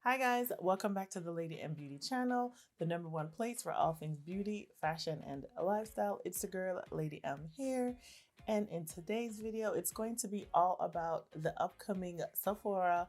Hi guys, welcome back to the Lady M Beauty channel, the #1 place for all things beauty, fashion, and lifestyle. It's the girl, Lady M here, and in today's video, it's going to be all about the upcoming Sephora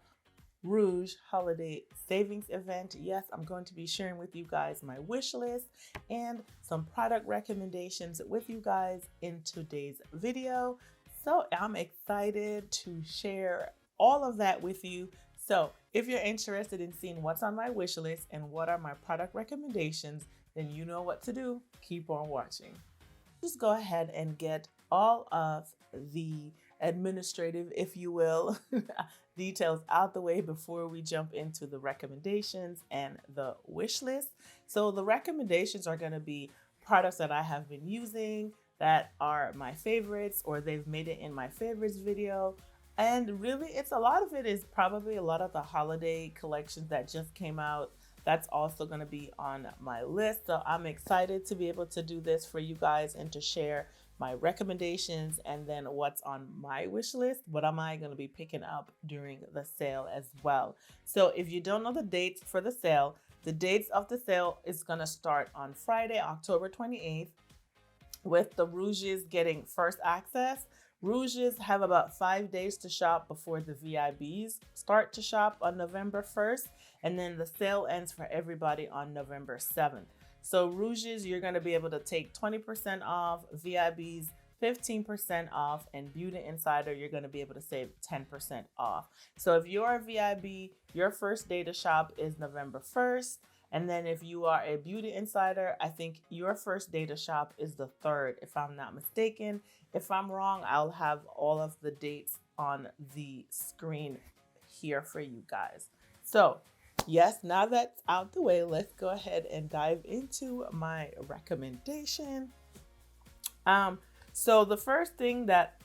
Rouge holiday savings event. Yes, I'm going to be sharing with you guys my wish list and some product recommendations with you guys in today's video. So I'm excited to share all of that with you. So if you're interested in seeing what's on my wish list and what are my product recommendations, then you know what to do. Keep on watching. Just go ahead and get all of the administrative, if you will, details out the way before we jump into the recommendations and the wish list. So the recommendations are going to be products that I have been using that are my favorites, or they've made it in my favorites video. And really, it's a lot of it is probably a lot of the holiday collections that just came out. That's also going to be on my list. So I'm excited to be able to do this for you guys and to share my recommendations and then what's on my wish list. What am I going to be picking up during the sale as well? So if you don't know the dates for the sale, the dates of the sale is going to start on Friday, October 28th, with the Rouges getting first access. Rouges have about 5 days to shop before the VIBs start to shop on November 1st, and then the sale ends for everybody on November 7th. So Rouges, you're going to be able to take 20% off, VIBs 15% off, and Beauty Insider, you're going to be able to save 10% off. So if you're a VIB, your first day to shop is November 1st. And then if you are a Beauty Insider, I think your first day to shop is the 3rd, if I'm not mistaken. If I'm wrong, I'll have all of the dates on the screen here for you guys. So yes, now that's out the way, let's go ahead and dive into my recommendation. So the first thing that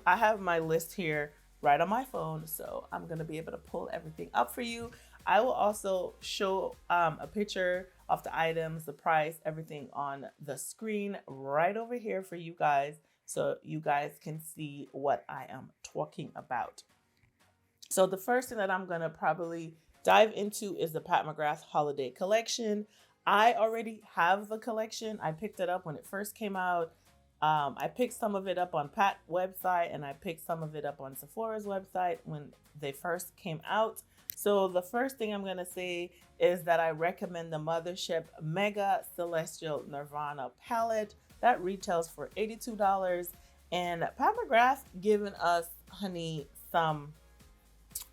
I have my list here right on my phone, so I'm going to be able to pull everything up for you. I will also show a picture of the items, the price, everything on the screen right over here for you guys, so you guys can see what I am talking about. So the first thing that I'm going to probably dive into is the Pat McGrath Holiday Collection. I already have the collection. I picked it up when it first came out. I picked some of it up on Pat's website, and I picked some of it up on Sephora's website when they first came out. So the first thing I'm going to say is that I recommend the MOTHERSHIP Mega Celestial Nirvana palette. That retails for $82. And Pat McGrath giving us, honey, some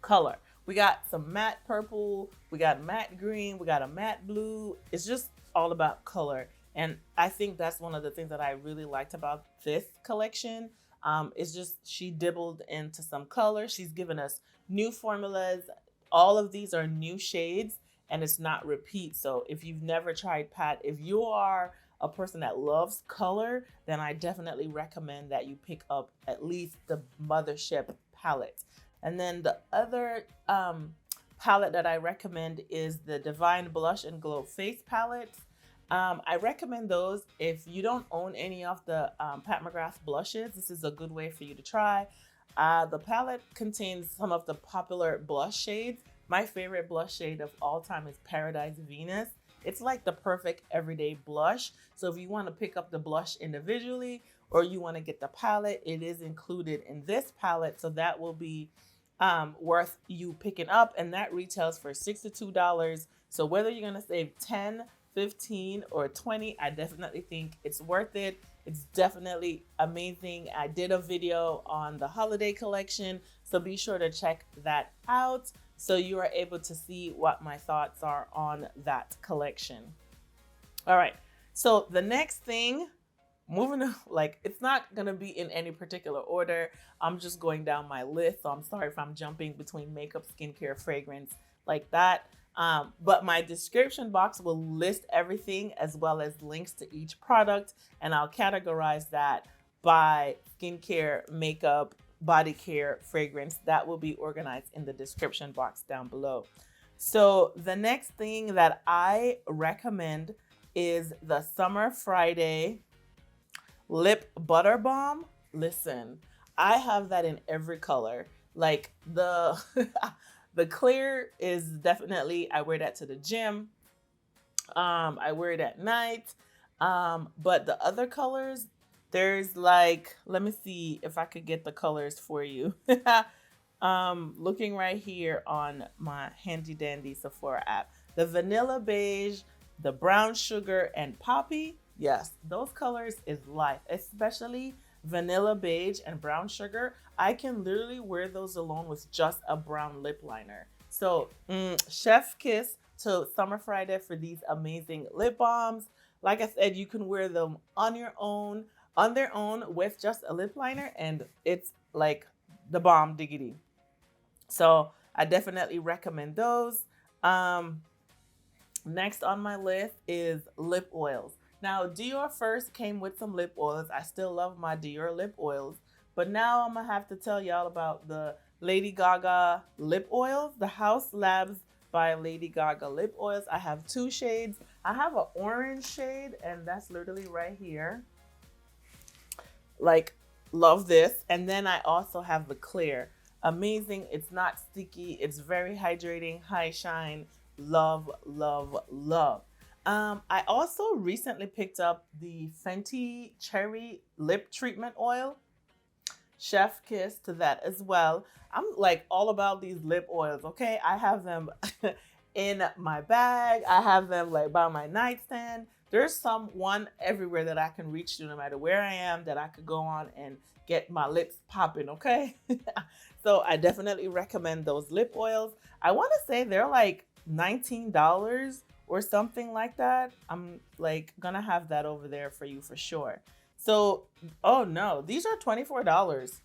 color. We got some matte purple, we got matte green, we got a matte blue. It's just all about color. And I think that's one of the things that I really liked about this collection. It's just she dibbled into some color. She's given us new formulas. All of these are new shades, and it's not repeat. So if you've never tried Pat, if you are a person that loves color, then I definitely recommend that you pick up at least the MOTHERSHIP palette. And then the other palette that I recommend is the Divine Blush and Glow Face palette. I recommend those if you don't own any of the Pat McGrath blushes. This is a good way for you to try. The palette contains some of the popular blush shades. My favorite blush shade of all time is Paradise Venus. It's like the perfect everyday blush. So if you want to pick up the blush individually or you want to get the palette, it is included in this palette. So that will be worth you picking up, and that retails for $62. So whether you're going to save 10, 15, or 20, I definitely think it's worth it. It's definitely amazing. I did a video on the holiday collection, so be sure to check that out so you are able to see what my thoughts are on that collection. All right, so the next thing, moving on, like, it's not gonna be in any particular order. I'm just going down my list, so I'm sorry if I'm jumping between makeup, skincare, fragrance like that. But my description box will list everything as well as links to each product, and I'll categorize that by skincare, makeup, body care, fragrance. That will be organized in the description box down below. So the next thing that I recommend is the Summer Friday Lip Butter Balm. Listen, I have that in every color. Like the The clear is definitely, I wear that to the gym. I wear it at night. But the other colors, there's like, let me see if I could get the colors for you. Looking right here on my handy dandy Sephora app. The vanilla beige, the brown sugar, and poppy. Yes, those colors is life, especially vanilla beige and brown sugar. I can literally wear those alone with just a brown lip liner. So chef kiss to Summer Friday for these amazing lip balms. Like I said, you can wear them on your own, on their own with just a lip liner, and it's like the bomb diggity. So I definitely recommend those. Next on my list is lip oils. Now, DIOR first came with some lip oils. I still love my DIOR lip oils. But now I'm going to have to tell y'all about the Lady Gaga lip oils. The House Labs by Lady Gaga lip oils. I have 2 shades. I have an orange shade, and that's literally right here. Like, love this. And then I also have the clear. Amazing. It's not sticky. It's very hydrating, high shine. Love, love, love. I also recently picked up the Fenty Cherry Lip Treatment Oil. Chef kiss to that as well. I'm like all about these lip oils, okay? I have them in my bag. I have them like by my nightstand. There's one everywhere that I can reach to no matter where I am that I could go on and get my lips popping, okay? So I definitely recommend those lip oils. I want to say they're like $19 or something like that. I'm like gonna have that over there for you for sure. So, oh no, these are $24.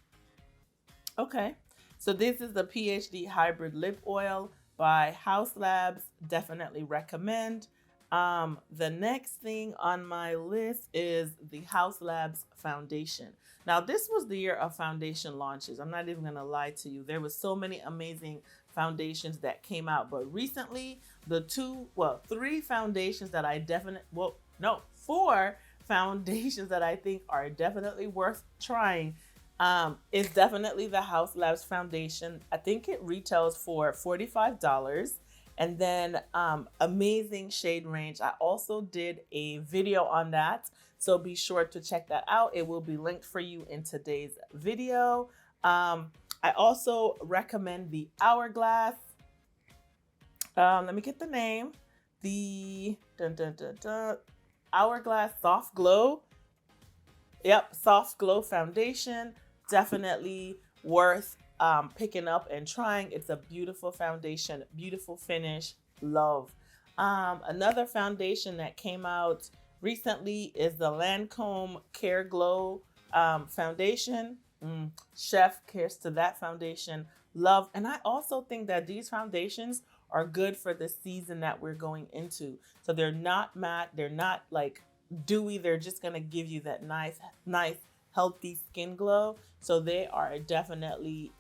Okay, so this is the PhD Hybrid Lip Oil by House Labs. Definitely recommend. The next thing on my list is the House Labs Foundation. Now, this was the year of foundation launches. I'm not even gonna lie to you. There was so many amazing foundations that came out, but recently the 3 foundations that I definitely, 4 foundations that I think are definitely worth trying is definitely the House Labs Foundation. I think it retails for $45. And then amazing shade range. I also did a video on that, so be sure to check that out. It will be linked for you in today's video. I also recommend the Hourglass. Let me get the name. The Hourglass Soft Glow. Yep, Soft Glow Foundation. Definitely worth picking up and trying. It's a beautiful foundation, beautiful finish, love. Another foundation that came out recently is the Lancome Care Glow foundation. Chef kiss to that foundation, love. And I also think that these foundations are good for the season that we're going into. So they're not matte, they're not like dewy, they're just gonna give you that nice healthy skin glow. So they are definitely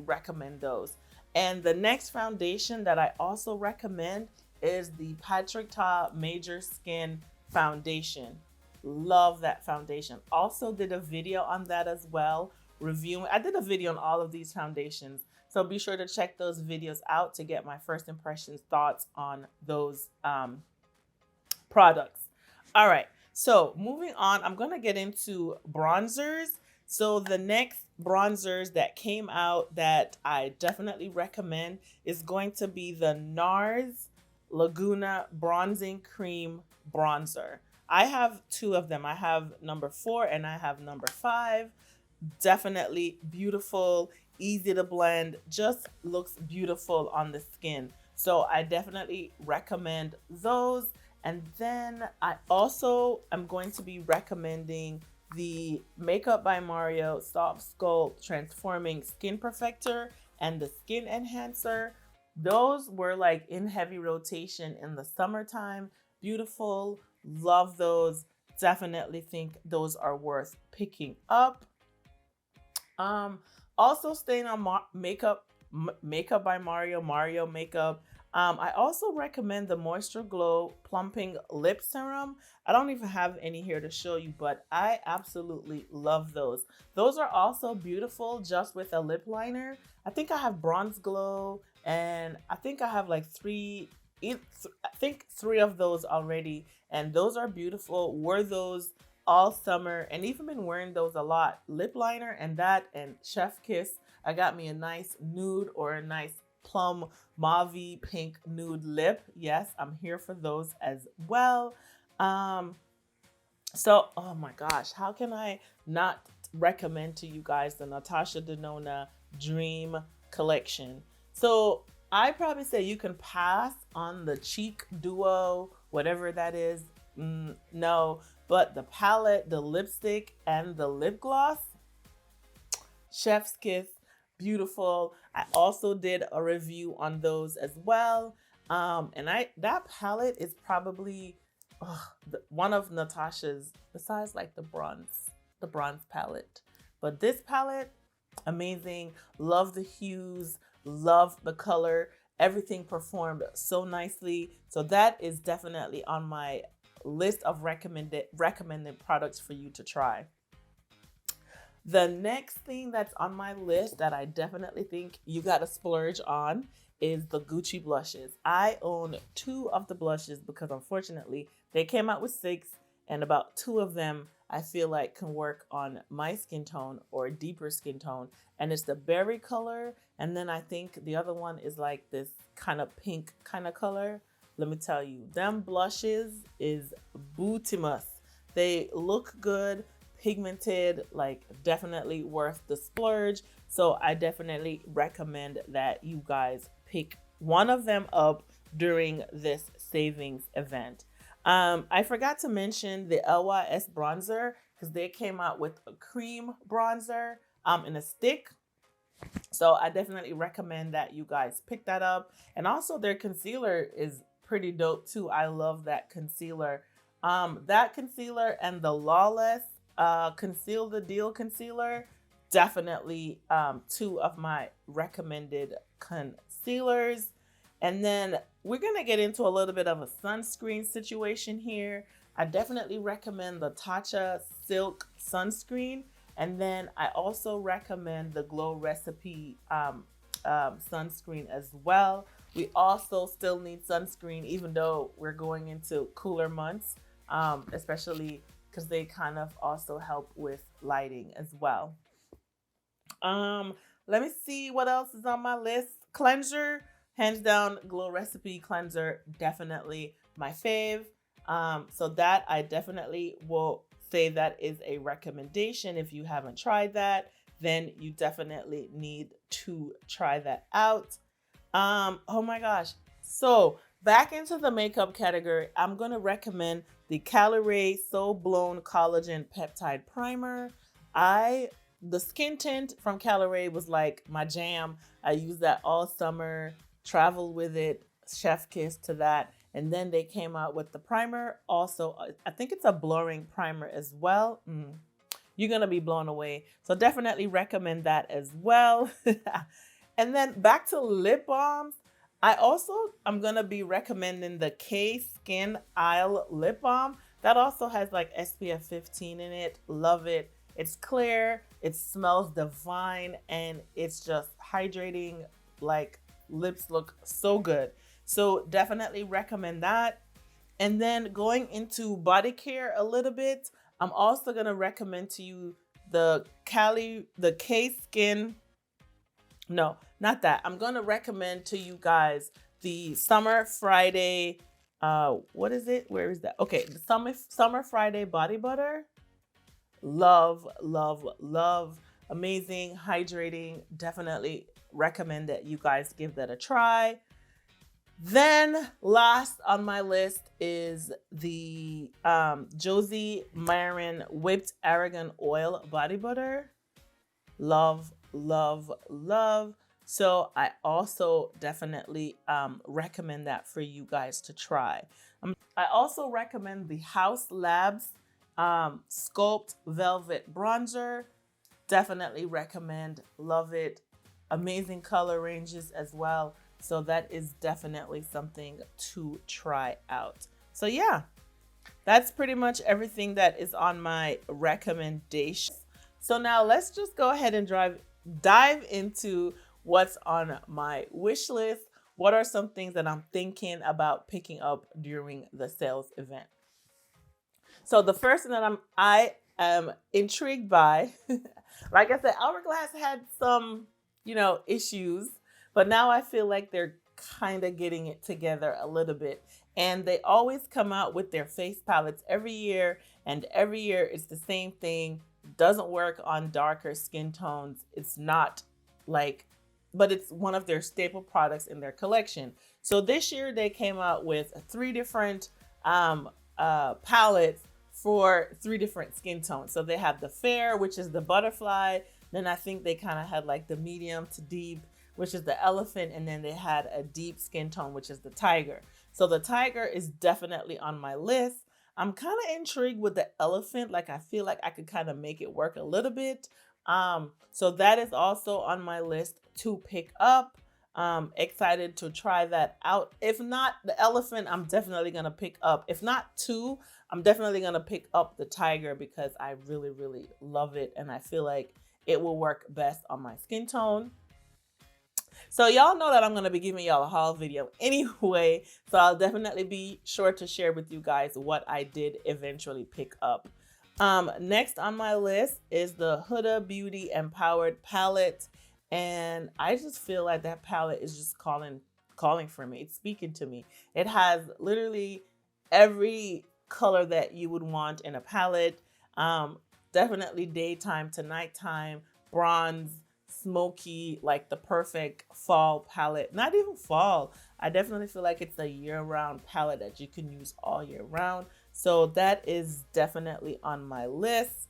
recommend those. And the next foundation that I also recommend is the Patrick Ta Major Skin Foundation. Love that foundation. Also did a video on that as well, reviewing. I did a video on all of these foundations, so be sure to check those videos out to get my first impressions, thoughts on those products. All right, so moving on, I'm gonna get into bronzers. So the next bronzers that came out that I definitely recommend is going to be the NARS Laguna Bronzing Cream Bronzer. I have 2 of them. I have number 4 and I have number 5. Definitely beautiful, easy to blend, just looks beautiful on the skin. So I definitely recommend those. And then I also am going to be recommending the Makeup by Mario Soft Sculpt Transforming Skin Perfector and the Skin Enhancer. Those were like in heavy rotation in the summertime. Beautiful, love those. Definitely think those are worth picking up. Also staying on Makeup by Mario Makeup. I also recommend the Moisture Glow Plumping Lip Serum. I don't even have any here to show you, but I absolutely love those. Those are also beautiful just with a lip liner. I think I have Bronze Glow, and I think I have like I think three of those already, and those are beautiful. Wore those all summer and even been wearing those a lot. Lip liner and that, and Chef Kiss. I got me a nice nude or a nice plum mauve pink nude lip. Yes, I'm here for those as well. So, oh my gosh, how can I not recommend to you guys the Natasha Denona Dream Collection? So I probably say you can pass on the cheek duo, whatever that is. No, but the palette, the lipstick, and the lip gloss, Chef's Kiss, beautiful. I also did a review on those as well. And that palette is probably one of Natasha's, besides like the bronze palette. But this palette, amazing. Love the hues, love the color. Everything performed so nicely. So that is definitely on my list of recommended products for you to try. The next thing that's on my list that I definitely think you gotta splurge on is the Gucci blushes. I own 2 of the blushes because unfortunately they came out with 6, and about 2 of them I feel like can work on my skin tone or deeper skin tone. And it's the berry color, and then I think the other one is like this kind of pink kind of color. Let me tell you, them blushes is bootimus. They look good, pigmented, like definitely worth the splurge. So I definitely recommend that you guys pick one of them up during this savings event. I forgot to mention the LYS bronzer because they came out with a cream bronzer in a stick. So I definitely recommend that you guys pick that up. And also their concealer is pretty dope too. I love that concealer. That concealer and the Lawless Conceal the Deal concealer, definitely 2 of my recommended concealers. And then we're gonna get into a little bit of a sunscreen situation here. I definitely recommend the Tatcha Silk sunscreen, and then I also recommend the Glow Recipe sunscreen as well. We also still need sunscreen even though we're going into cooler months, especially because they kind of also help with lighting as well. Let me see what else is on my list. Cleanser, hands down, Glow Recipe cleanser, definitely my fave. So that I definitely will say that is a recommendation. If you haven't tried that, then you definitely need to try that out. Oh my gosh. So back into the makeup category, I'm going to recommend the KAYALI So Blown Collagen Peptide Primer. The skin tint from KAYALI was like my jam. I used that all summer, traveled with it, chef kiss to that. And then they came out with the primer. Also, I think it's a blurring primer as well. You're going to be blown away. So definitely recommend that as well. And then back to lip balms. I'm going to be recommending the K Skin Isle Lip Balm. That also has like SPF 15 in it. Love it. It's clear. It smells divine. And it's just hydrating. Like lips look so good. So definitely recommend that. And then going into body care a little bit, I'm also going to recommend to you the K Skin. No, not that. I'm going to recommend to you guys the Summer Friday. What is it? Where is that? Okay, the Summer Friday Body Butter. Love, love, love. Amazing, hydrating. Definitely recommend that you guys give that a try. Then last on my list is the Josie Maran Whipped Argan Oil Body Butter. Love, love, love. So I also definitely recommend that for you guys to try. I also recommend the Haus Labs Sculpt Velvet Bronzer. Definitely recommend. Love it. Amazing color ranges as well. So that is definitely something to try out. So yeah, that's pretty much everything that is on my recommendations. So now let's just go ahead and dive into what's on my wish list. What are some things that I'm thinking about picking up during the sales event? So the first thing that I am intrigued by, like I said, Hourglass had some, issues, but now I feel like they're kind of getting it together a little bit. And they always come out with their face palettes every year, and every year it's the same thing. Doesn't work on darker skin tones. It's not like, but it's one of their staple products in their collection. So this year they came out with 3 different palettes for 3 different skin tones. So they have the fair, which is the butterfly. Then I think they kind of had like the medium to deep, which is the elephant. And then they had a deep skin tone, which is the tiger. So the tiger is definitely on my list. I'm kind of intrigued with the elephant. Like I feel like I could kind of make it work a little bit. So that is also on my list to pick up. Excited to try that out. If not the elephant, I'm definitely going to pick up. If not 2, I'm definitely going to pick up the tiger because I really, really love it. And I feel like it will work best on my skin tone. So y'all know that I'm going to be giving y'all a haul video anyway. So I'll definitely be sure to share with you guys what I did eventually pick up. Next on my list is the Huda Beauty Empowered palette. And I just feel like that palette is just calling for me. It's speaking to me. It has literally every color that you would want in a palette. Definitely daytime to nighttime, bronze, smoky, like the perfect fall palette. Not even fall. I definitely feel like it's a year-round palette that you can use all year round. So that is definitely on my list.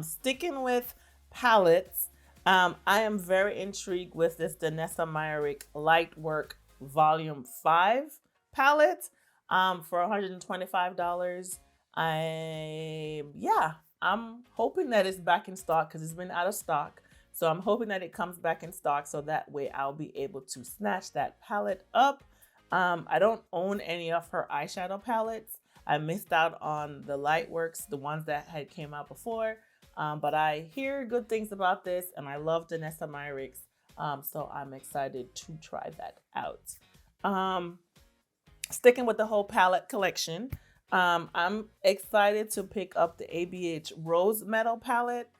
Sticking with palettes, I am very intrigued with this DANESSA MYRICKS Lightwork Volume 5 palette for $125. I'm hoping that it's back in stock because it's been out of stock. So I'm hoping that it comes back in stock so that way I'll be able to snatch that palette up. I don't own any of her eyeshadow palettes. I missed out on the Lightworks, the ones that had came out before. But I hear good things about this and I love DANESSA MYRICKS. So I'm excited to try that out. Sticking with the whole palette collection, I'm excited to pick up the ABH Rose Metal palette.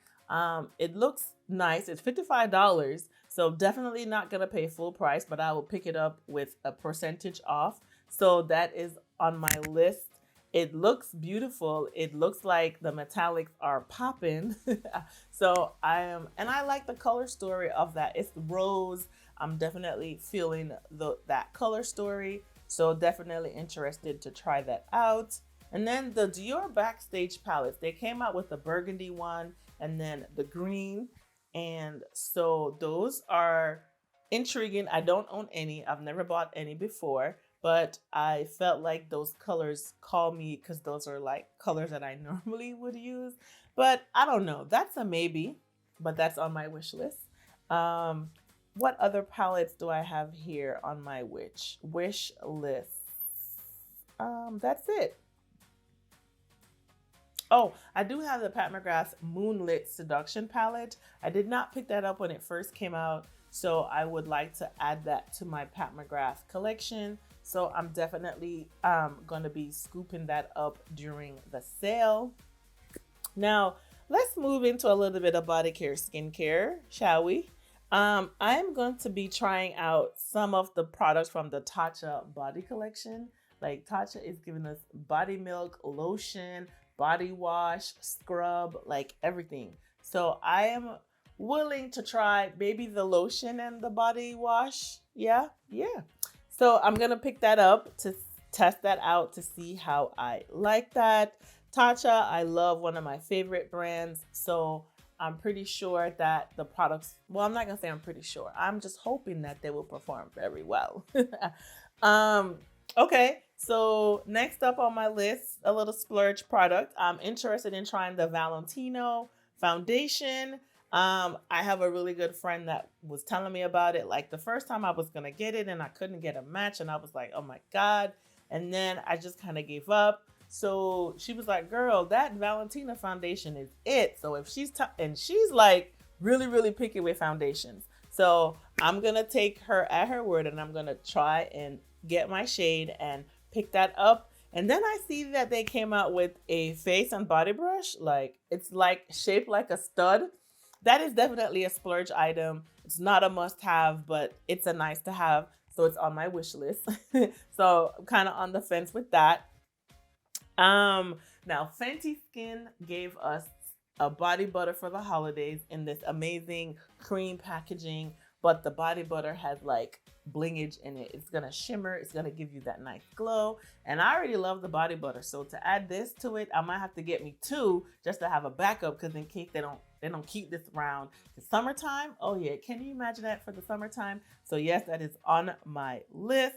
It looks nice. It's $55. So definitely not going to pay full price, but I will pick it up with a percentage off. So that is on my list. It looks beautiful. It looks like the metallics are popping. So and I like the color story of that. It's rose. I'm definitely feeling that color story. So definitely interested to try that out. And then the DIOR Backstage palettes, they came out with the burgundy one and then the green. And so those are intriguing. I don't own any. I've never bought any before, but I felt like those colors call me because those are like colors that I normally would use. But I don't know. That's a maybe, but that's on my wish list. What other palettes do I have here on my wish list? That's it. Oh, I do have the Pat McGrath Moonlit Seduction palette. I did not pick that up when it first came out, so I would like to add that to my Pat McGrath collection. So I'm definitely going to be scooping that up during the sale. Now, let's move into a little bit of body care, skincare, shall we? I'm going to be trying out some of the products from the Tatcha body collection. Like Tatcha is giving us body milk, lotion, body wash, scrub, like everything. So I am willing to try maybe the lotion and the body wash. Yeah. So I'm going to pick that up to test that out to see how I like that. Tatcha, I love, one of my favorite brands. So I'm pretty sure that the products, well, I'm not going to say I'm pretty sure. I'm just hoping that they will perform very well. Okay, so next up on my list, a little splurge product. I'm interested in trying the Valentino foundation. I have a really good friend that was telling me about it. Like the first time I was going to get it and I couldn't get a match and I was like, oh my God. And then I just kind of gave up. So she was like, girl, that Valentino foundation is it. So if she's like really, really picky with foundations. So I'm going to take her at her word, and I'm going to try and get my shade and pick that up. And then I see that they came out with a face and body brush. Like, it's like shaped like a stud. That is definitely a splurge item. It's not a must-have, but it's a nice to have. So it's on my wish list. So I'm kind of on the fence with that. Now Fenty Skin gave us a body butter for the holidays in this amazing cream packaging, but the body butter has like blingage in it. It's gonna shimmer, it's gonna give you that nice glow, and I already love the body butter, so to add this to it, I might have to get me two just to have a backup, because in case they don't keep this around the summertime. Oh yeah, can you imagine that for the summertime? So yes, that is on my list.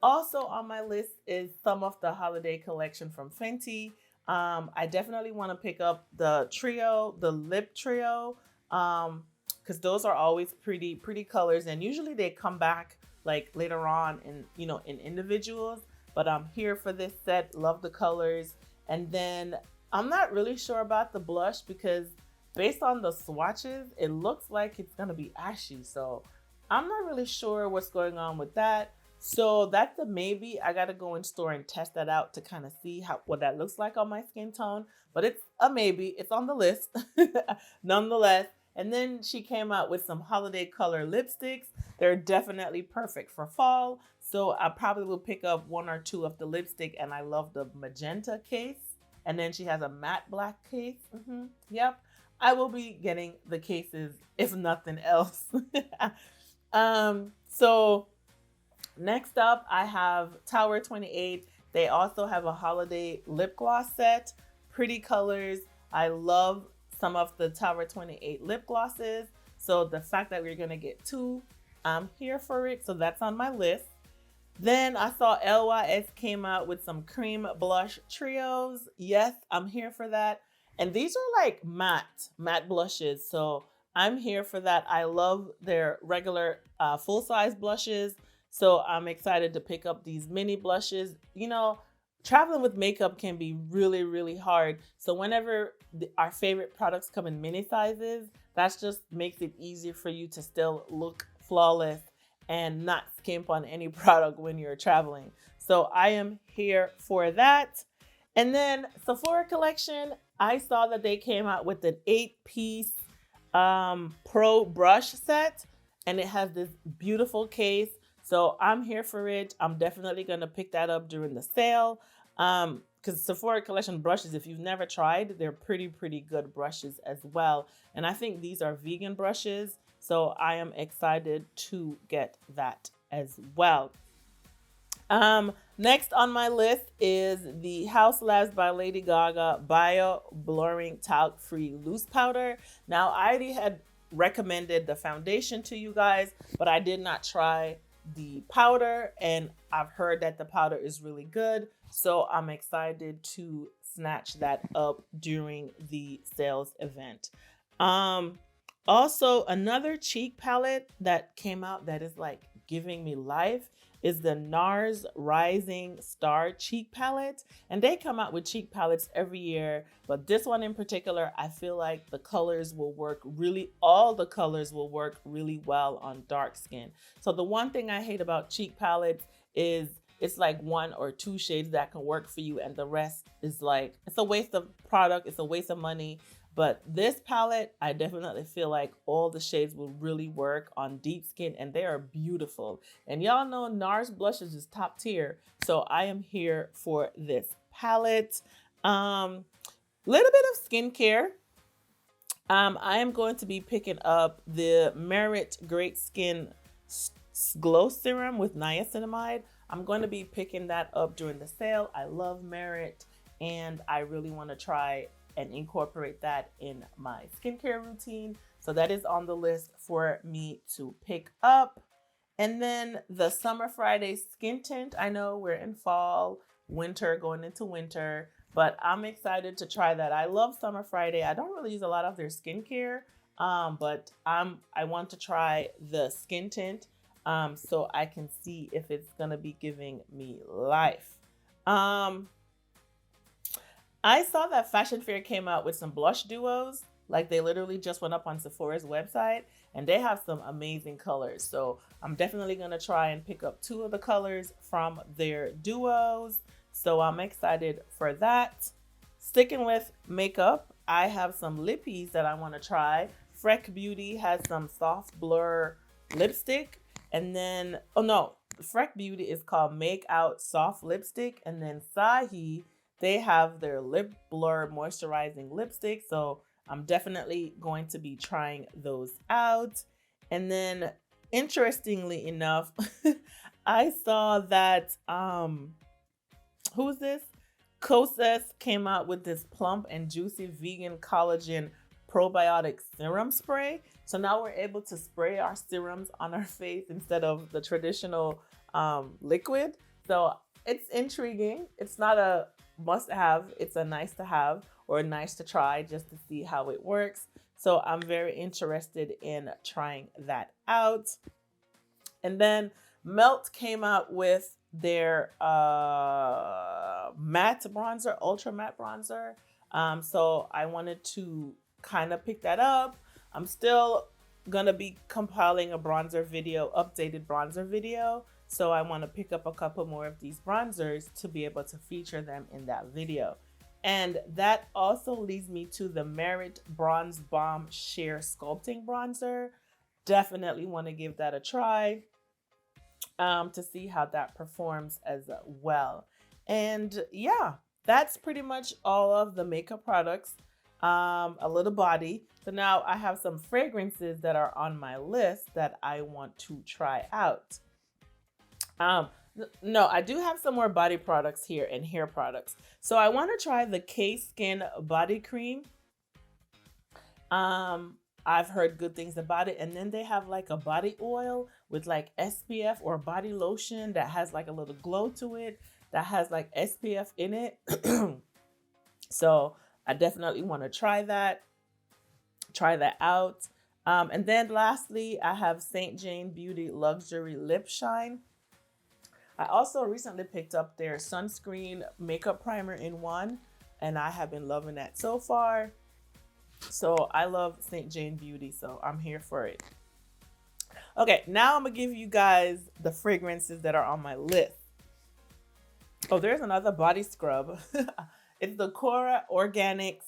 Also on my list is some of the holiday collection from Fenty. I definitely want to pick up the trio, the lip trio, because those are always pretty colors, and usually they come back like later on in, you know, in individuals. But I'm here for this set. Love the colors. And then I'm not really sure about the blush, because based on the swatches, it looks like it's gonna be ashy. So I'm not really sure what's going on with that. So that's a maybe. I gotta go in store and test that out to kind of see what that looks like on my skin tone. But it's a maybe. It's on the list nonetheless. And then she came out with some holiday color lipsticks. They're definitely perfect for fall. So I probably will pick up one or two of the lipstick, and I love the magenta case. And then she has a matte black case. Yep. I will be getting the cases if nothing else. So next up, I have Tower 28. They also have a holiday lip gloss set. Pretty colors. I love some of the Tower 28 lip glosses. So the fact that we're going to get two, I'm here for it. So that's on my list. Then I saw LYS came out with some cream blush trios. Yes, I'm here for that. And these are like matte blushes. So I'm here for that. I love their regular full-size blushes. So I'm excited to pick up these mini blushes. You know, traveling with makeup can be really hard. So whenever our favorite products come in mini sizes, that just makes it easier for you to still look flawless and not skimp on any product when you're traveling. So I am here for that. And then Sephora collection, I saw that they came out with an 8-piece pro brush set, and it has this beautiful case. So I'm here for it. I'm definitely going to pick that up during the sale. Because Sephora collection brushes, if you've never tried, they're pretty good brushes as well. And I think these are vegan brushes. So I am excited to get that as well. Next on my list is the House Labs by Lady Gaga Bio Blurring Talc Free Loose Powder. Now, I already had recommended the foundation to you guys, but I did not try the powder, and I've heard that the powder is really good. So I'm excited to snatch that up during the sales event. Also, another cheek palette that came out that is like giving me life is the NARS Rising Star cheek palette. And they come out with cheek palettes every year, but this one in particular, I feel like the colors will work all the colors will work really well on dark skin. So the one thing I hate about cheek palettes is it's like one or two shades that can work for you, and the rest is like, it's a waste of product, it's a waste of money. But this palette, I definitely feel like all the shades will really work on deep skin, and they are beautiful. And y'all know NARS blushes is top tier. So I am here for this palette. Little bit of skincare. I am going to be picking up the Merit Great Skin Glow Serum with niacinamide. I'm going to be picking that up during the sale. I love Merit, and I really want to try and incorporate that in my skincare routine. So that is on the list for me to pick up. And then the Summer Friday Skin Tint. I know we're in fall, winter, going into winter, but I'm excited to try that. I love Summer Friday. I don't really use a lot of their skincare, but I want to try the Skin Tint so I can see if it's gonna be giving me life. I saw that Fashion Fair came out with some blush duos. Like they literally just went up on Sephora's website and they have some amazing colors. So I'm definitely going to try and pick up 2 of the colors from their duos. So I'm excited for that. Sticking with makeup, I have some lippies that I want to try. Freck Beauty has some soft blur lipstick. And then, oh no, Freck Beauty is called Make Out Soft Lipstick. And then Sahi, they have their lip blur moisturizing lipstick. So I'm definitely going to be trying those out. And then interestingly enough, I saw that, who's this? Kosas came out with this plump and juicy vegan collagen probiotic serum spray. So now we're able to spray our serums on our face instead of the traditional liquid. So it's intriguing. It's not a must have. It's a nice to have or nice to try just to see how it works. So I'm very interested in trying that out. And then Melt came out with their matte bronzer, ultra matte bronzer. So I wanted to kind of pick that up. I'm still gonna be compiling a bronzer video, updated bronzer video. So I want to pick up a couple more of these bronzers to be able to feature them in that video. And that also leads me to the Merit Bronze Balm Sheer Sculpting Bronzer. Definitely want to give that a try to see how that performs as well. And yeah, that's pretty much all of the makeup products. A little body. So now I have some fragrances that are on my list that I want to try out. No, I do have some more body products here and hair products. So I want to try the K-Skin body cream. I've heard good things about it. And then they have like a body oil with like SPF or body lotion that has like a little glow to it, that has like SPF in it. So I definitely want to try that out. And then lastly, I have St. Jane Beauty Luxury Lip Shine. I also recently picked up their sunscreen makeup primer in one, and I have been loving that so far. So I love St. Jane Beauty, so I'm here for it. Okay, now I'm gonna give you guys the fragrances that are on my list. Oh, there's another body scrub. It's the Cora Organics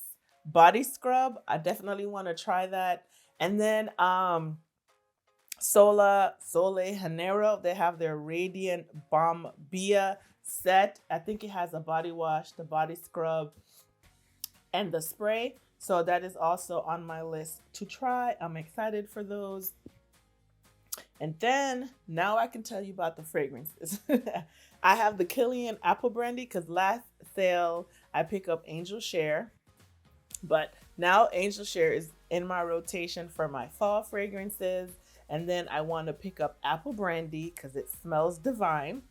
body scrub. I definitely want to try that. And then Sole Janeiro, they have their Radiant Balm Bia set. I think it has a body wash, the body scrub, and the spray. So that is also on my list to try. I'm excited for those. And then now I can tell you about the fragrances. I have the KILLIAN Apple Brandy because last sale I pick up Angel Share. But now Angel Share is in my rotation for my fall fragrances. And then I want to pick up Apple Brandy because it smells divine.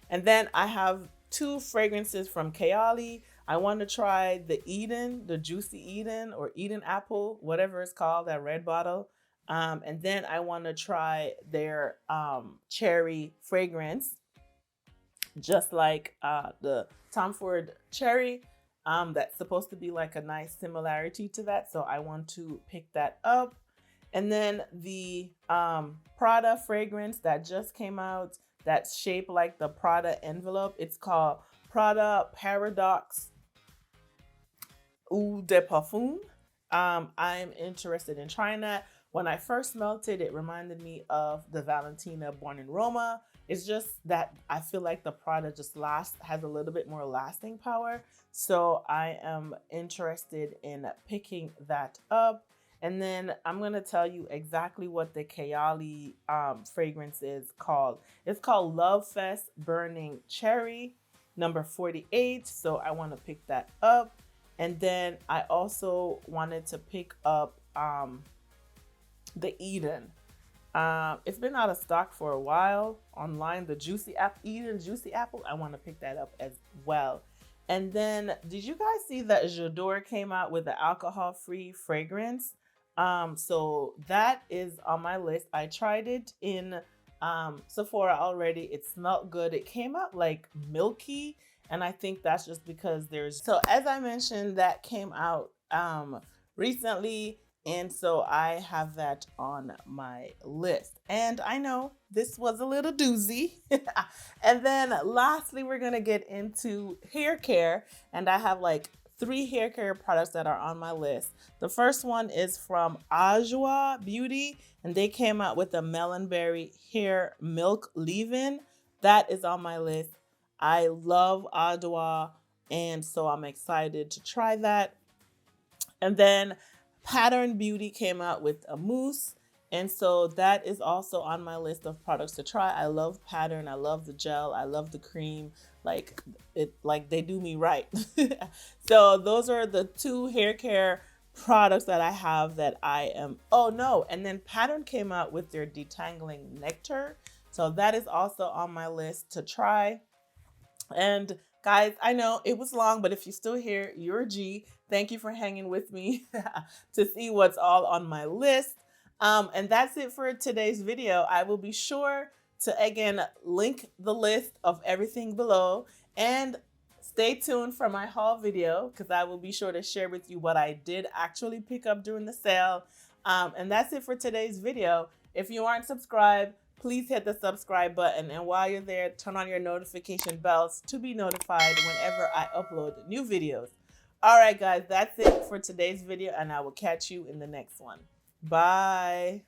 And then I have 2 fragrances from KAYALI. I want to try the Eden, the Juicy Eden or Eden Apple, whatever it's called, that red bottle. And then I want to try their cherry fragrance, just like the Tom Ford Cherry. That's supposed to be like a nice similarity to that. So I want to pick that up. And then the Prada fragrance that just came out that's shaped like the Prada envelope. It's called Prada Paradoxe Eau de Parfum. I'm interested in trying that. When I first smelled it, it reminded me of the Valentina Born in Roma. It's just that I feel like the Prada just has a little bit more lasting power. So I am interested in picking that up. And then I'm going to tell you exactly what the KAYALI fragrance is called. It's called LOVEFEST Burning Cherry, number 48. So I want to pick that up. And then I also wanted to pick up the Eden. It's been out of stock for a while online. The Eden Juicy Apple. I want to pick that up as well. And then did you guys see that J'adore came out with the alcohol-free fragrance? So that is on my list. I tried it in Sephora already. It smelled good. It came out like milky, and I think that's just because so as I mentioned, that came out recently. And so I have that on my list. And I know this was a little doozy. And then lastly, we're going to get into hair care. And I have like 3 hair care products that are on my list. The first one is from Ajwa Beauty, and they came out with a Melon Berry Hair Milk Leave-In. That is on my list. I love Ajwa, and so I'm excited to try that. And then Pattern Beauty came out with a mousse, and so that is also on my list of products to try. I love Pattern. I love the gel. I love the cream. Like they do me right. So those are the 2 hair care products that I have that I am. Oh no! And then Pattern came out with their detangling nectar, so that is also on my list to try. And guys, I know it was long, but if you're still here, you're a G. Thank you for hanging with me to see what's all on my list. And that's it for today's video. I will be sure to, again, link the list of everything below. And stay tuned for my haul video, because I will be sure to share with you what I did actually pick up during the sale. And that's it for today's video. If you aren't subscribed, please hit the subscribe button, and while you're there, turn on your notification bells to be notified whenever I upload new videos. All right, guys, that's it for today's video, and I will catch you in the next one. Bye.